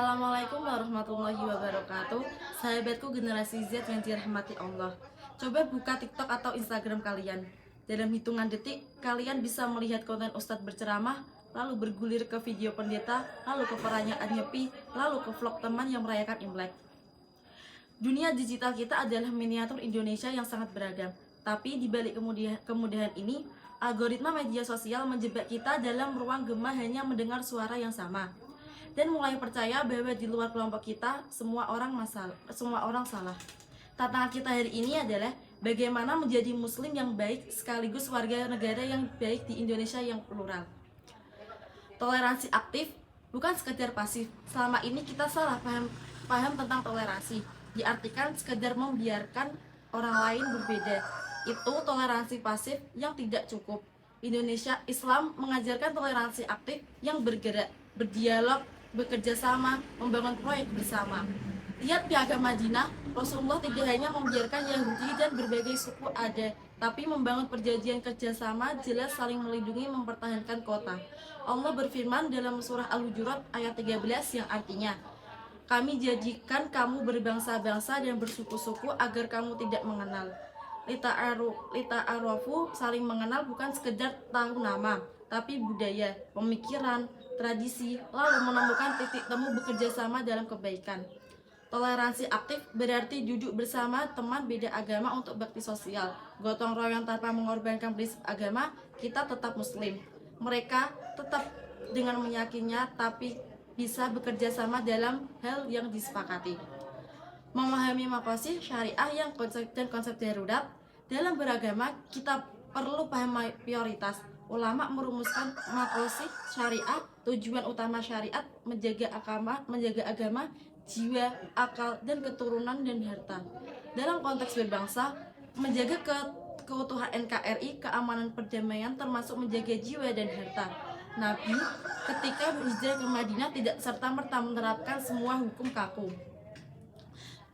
Assalamualaikum warahmatullahi wabarakatuh. Sahabatku generasi Z yang dirahmati Allah. Coba buka TikTok atau Instagram kalian. Dalam hitungan detik, kalian bisa melihat konten ustadz berceramah, lalu bergulir ke video pendeta, lalu ke perayaan Nyepi, lalu ke vlog teman yang merayakan Imlek. Dunia digital kita adalah miniatur Indonesia yang sangat beragam. Tapi di balik kemudahan ini, algoritma media sosial menjebak kita dalam ruang gema hanya mendengar suara yang sama. Dan mulai percaya bahwa di luar kelompok kita semua orang salah. Tantangan kita hari ini adalah bagaimana menjadi muslim yang baik sekaligus warga negara yang baik di Indonesia yang plural. Toleransi aktif bukan sekedar pasif. Selama ini kita salah paham tentang toleransi. Diartikan sekedar membiarkan orang lain berbeda. Itu toleransi pasif yang tidak cukup. Indonesia Islam mengajarkan toleransi aktif yang bergerak, berdialog, bekerja sama, membangun proyek bersama. Lihat piagam Madinah, Rasulullah tidak hanya membiarkan Yahudi dan berbagai suku ada, tapi membangun perjanjian kerjasama, jelas saling melindungi, mempertahankan kota. Allah berfirman dalam surah Al-Hujurat ayat 13 yang artinya, kami jadikan kamu berbangsa-bangsa dan bersuku-suku agar kamu tidak mengenal. Lita'arofu, saling mengenal bukan sekedar tahu nama, tapi budaya, pemikiran, tradisi, lalu menemukan titik temu bekerja sama dalam kebaikan. Toleransi aktif berarti duduk bersama teman beda agama untuk bakti sosial. Gotong royong tanpa mengorbankan prinsip agama, kita tetap muslim. Mereka tetap dengan meyakinnya, tapi bisa bekerja sama dalam hal yang disepakati. Memahami maqasid syariah yang konsep darurat dalam beragama, kita perlu paham prioritas. Ulama merumuskan maqasid syariah, tujuan utama syariat menjaga agama, jiwa, akal, dan keturunan dan harta. Dalam konteks berbangsa, menjaga keutuhan NKRI, keamanan perdamaian termasuk menjaga jiwa dan harta. Nabi ketika berhijrah ke Madinah tidak serta-merta menerapkan semua hukum kaku.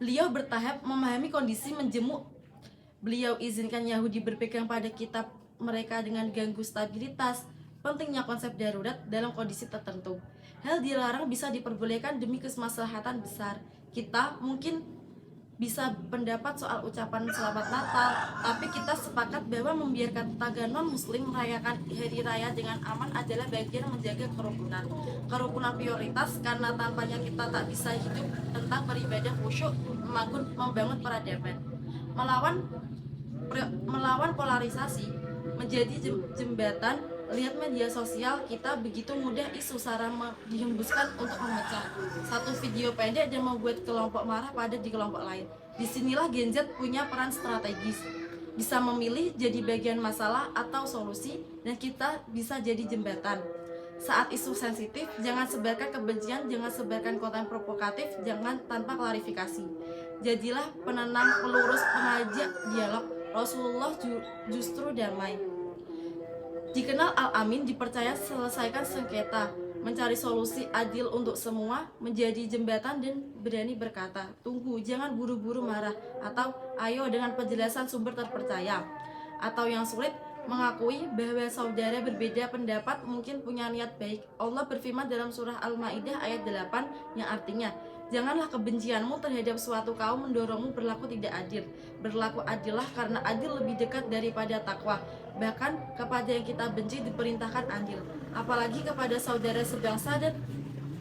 Beliau bertahap memahami kondisi menjemuk. Beliau izinkan Yahudi berpegang pada kitab mereka dengan ganggu stabilitas. Pentingnya konsep darurat dalam kondisi tertentu. Hal dilarang bisa diperbolehkan demi kemaslahatan besar. Kita mungkin bisa pendapat soal ucapan selamat Natal, tapi kita sepakat bahwa membiarkan tetangga non-muslim merayakan hari raya dengan aman adalah bagian menjaga kerukunan. Kerukunan prioritas karena tanpanya kita tak bisa hidup tentang beribadah khusyuk, membangun peradaban. Melawan polarisasi menjadi jembatan. Lihat media sosial kita begitu mudah isu sara dihembuskan untuk memecah satu video pendek dan membuat kelompok marah pada di kelompok lain. Disinilah Gen Z punya peran strategis, bisa memilih jadi bagian masalah atau solusi, dan kita bisa jadi jembatan. Saat isu sensitif, jangan sebarkan kebencian, jangan sebarkan konten provokatif, jangan tanpa klarifikasi. Jadilah penenang, pelurus, pengajak dialog. Rasulullah justru damai. Dikenal Al-Amin, dipercaya selesaikan sengketa, mencari solusi adil untuk semua, menjadi jembatan dan berani berkata, tunggu, jangan buru-buru marah, atau ayo dengan penjelasan sumber terpercaya. Atau yang sulit, mengakui bahwa saudara berbeda pendapat mungkin punya niat baik. Allah berfirman dalam surah Al-Maidah ayat 8 yang artinya, janganlah kebencianmu terhadap suatu kaum mendorongmu berlaku tidak adil. Berlaku adillah karena adil lebih dekat daripada takwa. Bahkan kepada yang kita benci diperintahkan adil, apalagi kepada saudara sebangsa dan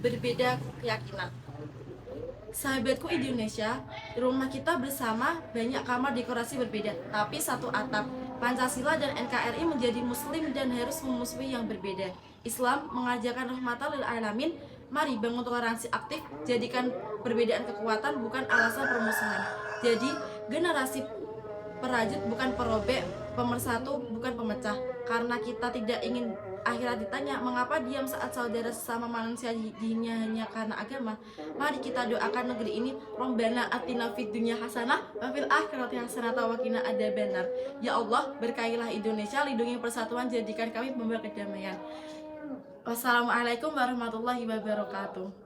berbeda keyakinan. Sahabatku Indonesia, rumah kita bersama banyak kamar dekorasi berbeda, tapi satu atap. Pancasila dan NKRI menjadi muslim dan harus memusuhi yang berbeda. Islam mengajarkan rahmatan lil alamin. Mari bangun toleransi aktif, jadikan perbedaan kekuatan bukan alasan permusuhan. Jadi generasi perajut bukan perobek, pemersatu bukan pemecah. Karena kita tidak ingin akhirat ditanya mengapa diam saat saudara sesama manusia dihina hanya karena agama. Mari kita doakan negeri ini. Robbana atina fid dunya hasanah wa fil akhirati hasanah wa qina adzabannar. Ya Allah, berkahilah Indonesia, lindungi persatuan, jadikan kami pembawa kedamaian. Wassalamualaikum warahmatullahi wabarakatuh.